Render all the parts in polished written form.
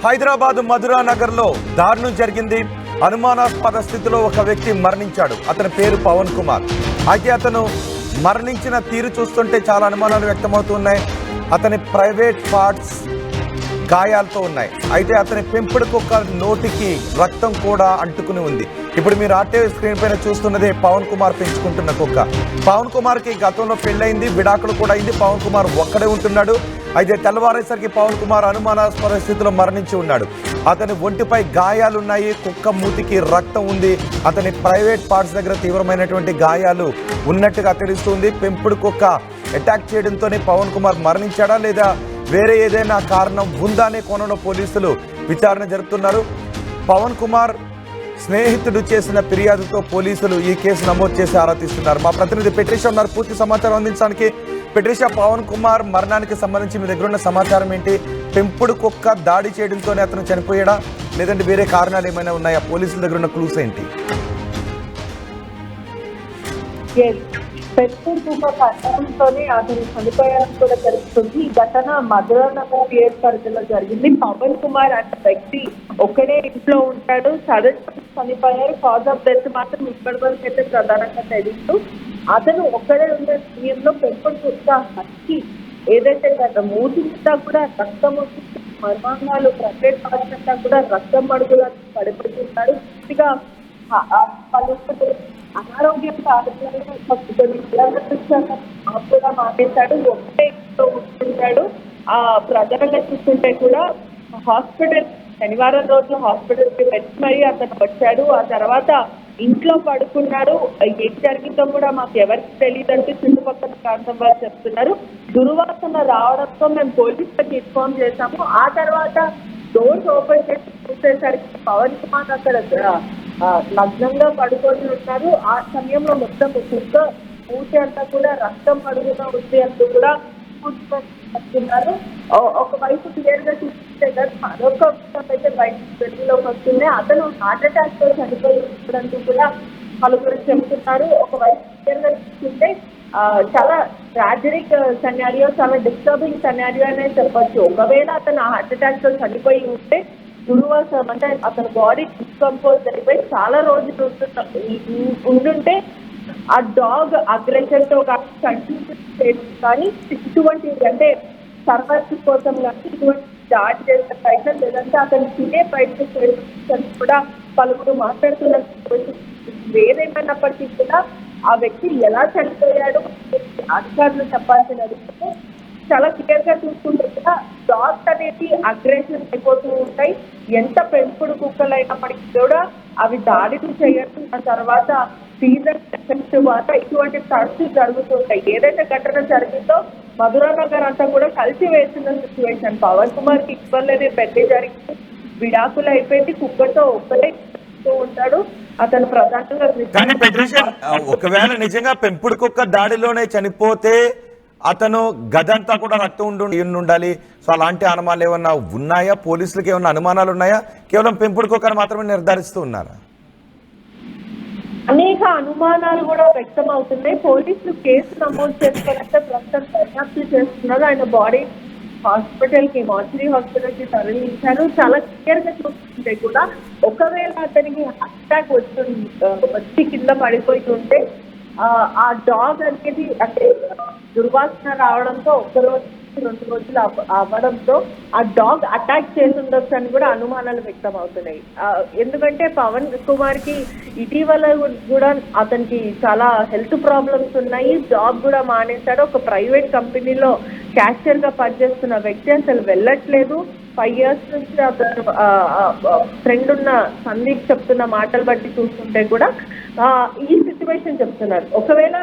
హైదరాబాద్ మధురా నగర్ లో దారుణం జరిగింది. అనుమానాస్పద స్థితిలో ఒక వ్యక్తి మరణించాడు. అతని పేరు పవన్ కుమార్. అయితే అతను మరణించిన తీరు చూస్తుంటే చాలా అనుమానాలు వ్యక్తమవుతున్నాయి. అతని ప్రైవేట్ పార్ట్స్ గాయాలతో ఉన్నాయి. అయితే అతని పెంపుడు కుక్క నోటికి రక్తం కూడా అంటుకుని ఉంది. ఇప్పుడు మీరు ఆర్టీవీ స్క్రీన్ పైన చూస్తున్నదే పవన్ కుమార్ పెంచుకుంటున్న కుక్క. పవన్ కుమార్కి గతంలో పెళ్ళయింది, విడాకులు కూడా అయింది. పవన్ కుమార్ ఒక్కడే ఉంటున్నాడు. అయితే తెల్లవారేసరికి పవన్ కుమార్ అనుమానాస్పద స్థితిలో మరణించి ఉన్నాడు. అతని ఒంటిపై గాయాలున్నాయి, కుక్క మూతికి రక్తం ఉంది. అతని ప్రైవేట్ పార్ట్స్ దగ్గర తీవ్రమైనటువంటి గాయాలు ఉన్నట్టుగా తెలుస్తుంది. పెంపుడు కుక్క అటాక్ చేయడంతోనే పవన్ కుమార్ మరణించాడా లేదా వేరే ఏదైనా కారణం ఉందా అనే కోణంలో పోలీసులు విచారణ జరుపుతున్నారు. పవన్ కుమార్ స్నేహితుడు చేసిన ఫిర్యాదుతో పోలీసులు ఈ కేసు నమోదు చేసి ఆరా తీస్తున్నారు. మా ప్రతినిధి పెట్రిషా ఉన్నారు పూర్తి సమాచారం అందించడానికి. పెట్రిషా, పవన్ కుమార్ మరణానికి సంబంధించి మీ దగ్గర ఉన్న సమాచారం ఏంటి? పెంపుడు కుక్క దాడి చేయడంతోనే అతను చనిపోయాడా లేదంటే వేరే కారణాలు ఏమైనా ఉన్నాయా? పోలీసుల దగ్గర ఉన్న క్లూస్ ఏంటి? పెంపుడు కుక్క కట్టడంతోనే అతను చనిపోయారని కూడా తెలుస్తుంది. ఈ ఘటన మధురా నగర్ పిఎస్ పరిధిలో జరిగింది. పవన్ కుమార్ అనే వ్యక్తి ఒక్కడే ఇంట్లో ఉంటాడు. సడన్ చనిపోయారు. కాజ్ ఆఫ్ డెత్ మాత్రం ఇప్పటి వరకు అయితే ప్రధానంగా తెలియదు. అతను ఒక్కడే ఉండే సమయంలో పెంపుడు కుక్క హస్కీ ఏదైతే మూతి మీద కూడా రక్తం వస్తుంది, మర్మాంగాలు ప్రైవేట్ పార్ట్స్ అంతా కూడా రక్తం అడుగులు పడిపోతున్నాడు. పూర్తిగా అనారోగ్యంతో కూడా మానేశాడు. ఒక్కటే ఇంట్లో ఉంటుంటాడు. ప్రధానంగా చూస్తుంటే కూడా హాస్పిటల్ శనివారం రోజు హాస్పిటల్కి వచ్చి మరీ అతను వచ్చాడు. ఆ తర్వాత ఇంట్లో పడుకున్నాడు. ఏం జరిగిందో కూడా మాకు ఎవరికి తెలియదంటే చుట్టుపక్కల ప్రాంతం వారు చెప్తున్నారు. దుర్వాసన రావడంతో మేము పోలీసులకు ఇన్ఫార్మ్ చేశాము. ఆ తర్వాత డోర్స్ ఓపెన్ చేసి చూసేసరికి పవన్ కుమార్ అక్కడ నగ్నంగా పడుకొని ఉన్నారు. ఆ సమయంలో మొత్తం కుక్క మూతి అంతా కూడా రక్తం అడుగుగా ఉంది అంటూ కూడా చెప్తున్నారు. ఒకవైపు క్లియర్ గా చూస్తే మరొక అయితే బయట వెలుగులోకి వస్తుంది. అతను హార్ట్ అటాక్ తో చనిపోయినట్టు కూడా పలువురు చెప్తున్నారు. ఒకవైపు క్లియర్ గా చూస్తుంటే చాలా ట్రాజడిక్ సెనారియో, చాలా డిస్టర్బింగ్ సెనారియో అనే చెప్పొచ్చు. ఒకవేళ అతను హార్ట్ అటాక్ తో చనిపోయి ఉంటే దుర్వాసన అంటే అతని బాడీ డిస్కంపోజ్ అయిపోయి చాలా రోజులు ఉంటుంటే ఆ డాగ్ అగ్రెషన్ తో కానీ ఇటువంటి అంటే సర్వైవ్ కోసం కానీ ఇటువంటి దాడి చేసే ప్రయత్నం లేదంటే అతను తినే ప్రయత్నం కూడా పలువురు మాట్లాడుతున్న ఏదేమైనప్పటికీ కూడా ఆ వ్యక్తి ఎలా చనిపోయాడు అధికారులు చెప్పాల్సినది చాలా క్లియర్ గా చూసుకుంటే కూడా డాగ్స్ అనేది అగ్రెషన్ అయిపోతూ ఉంటాయి. ఎంత పెంపుడు కుక్కలు అయినప్పటికీ కూడా అవి దాడిని చేయడం తర్వాత సీజన్ ఎఫెక్ట్ వల్ల ఇటువంటి తరచు జరుగుతుంటాయి. ఏదైతే ఘటన జరిగిందో మధురా నగర్ అంతా కూడా కలిసి వేసిన సిచ్యువేషన్. పవన్ కుమార్ కి ఇవ్వలేదు, పెళ్లి జరిగింది, విడాకులు అయిపోయింది, కుక్కతో ఒక్కడే ఉంటాడు. అతను ప్రధానంగా ఒకవేళ నిజంగా పెంపుడు కుక్క దాడిలోనే చనిపోతే అతను గదంతా కూడా రక్తం ఉండాలి. సో అలాంటి అనుమానాలు ఏమన్నా ఉన్నాయా? పోలీసులకు ఏమన్నా అనుమానాలు ఉన్నాయా? కేవలం పెంపుడు కుక్కను మాత్రమే నిర్ధారిస్తూ ఉన్నారా? అనేక అనుమానాలు కూడా వ్యక్తం అవుతున్నాయి. పోలీసులు కేసు నమోదు చేసుకోవాలంటే ప్రస్తుతం దర్యాప్తు చేస్తున్నారు. ఆయన బాడీ హాస్పిటల్ కి మార్చురీ హాస్పిటల్ కి తరలించారు. చాలా క్లియర్ గా చూస్తుంటే కూడా ఒకవేళ అతనికి అటాక్ వచ్చి కింద పడిపోయి ఉంటే ఆ డాగ్ అనేది అంటే దుర్వాసన రావడంతో ఒక రోజు 2 రోజులు అవ్వడంతో ఆ డాగ్ అటాక్ చేసి ఉండొచ్చు అని కూడా అనుమానాలు వ్యక్తం అవుతున్నాయి. ఎందుకంటే పవన్ కుమార్ కి ఇటీవల కూడా అతనికి చాలా హెల్త్ ప్రాబ్లమ్స్ ఉన్నాయి. జాబ్ కూడా మానేశాడు. ఒక ప్రైవేట్ కంపెనీలో క్యాషియర్ గా పనిచేస్తున్న వ్యక్తి అసలు వెళ్ళట్లేదు. 5 years నుంచి అతను ఫ్రెండ్ ఉన్న సందీప్ చెప్తున్న మాటలు బట్టి చూస్తుంటే కూడా ఈ సిచ్యువేషన్ చెప్తున్నారు. ఒకవేళ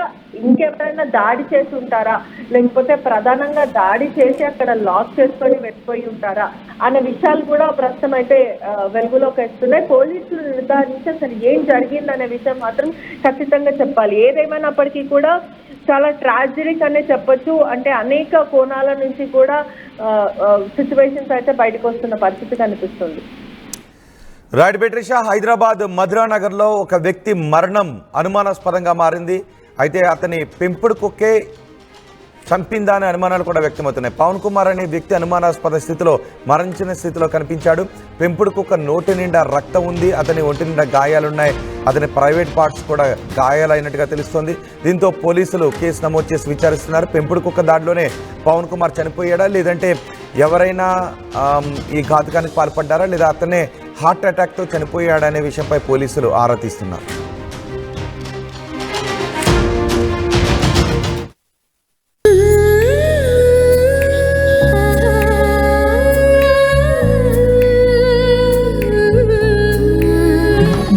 ఇంకెవరైనా దాడి చేసి ఉంటారా లేకపోతే ప్రధానంగా దాడి చేసి అక్కడ లాక్ చేసుకొని వెళ్ళిపోయి ఉంటారా అనే విషయాలు కూడా ప్రస్తుతం అయితే వెలుగులోకి వస్తున్నాయి. పోలీసులు నిర్ధారించి అసలు ఏం జరిగిందనే విషయం మాత్రం ఖచ్చితంగా చెప్పాలి. ఏదేమైనప్పటికీ కూడా చాలా ట్రాజడిక్ అనే చెప్పొచ్చు. అంటే అనేక కోణాల నుంచి కూడా సిచ్యువేషన్స్ అయితే బయటకు వస్తున్న పరిస్థితి కనిపిస్తుంది. రైట్ పెట్రిషా, హైదరాబాద్ మధురా నగర్ లో ఒక వ్యక్తి మరణం అనుమానాస్పదంగా మారింది. అయితే అతని పెంపుడు కుక్కే చంపిందా అనే అనుమానాలు కూడా వ్యక్తమవుతున్నాయి. పవన్ కుమార్ అనే వ్యక్తి అనుమానాస్పద స్థితిలో మరణించిన స్థితిలో కనిపించాడు. పెంపుడు కుక్క నోటి నిండా రక్తం ఉంది, అతని ఒంటి నిండా గాయాలున్నాయి, అతని ప్రైవేట్ పార్ట్స్ కూడా గాయాలైనట్టుగా తెలుస్తోంది. దీంతో పోలీసులు కేసు నమోదు చేసి విచారిస్తున్నారు. పెంపుడు కుక్క దాడిలోనే పవన్ కుమార్ చనిపోయాడా, లేదంటే ఎవరైనా ఈ ఘాతుకానికి పాల్పడ్డారా, లేదా అతనే హార్ట్ అటాక్తో చనిపోయాడా అనే విషయంపై పోలీసులు ఆరా తీస్తున్నారు.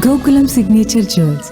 Gokulam Signature Jewels.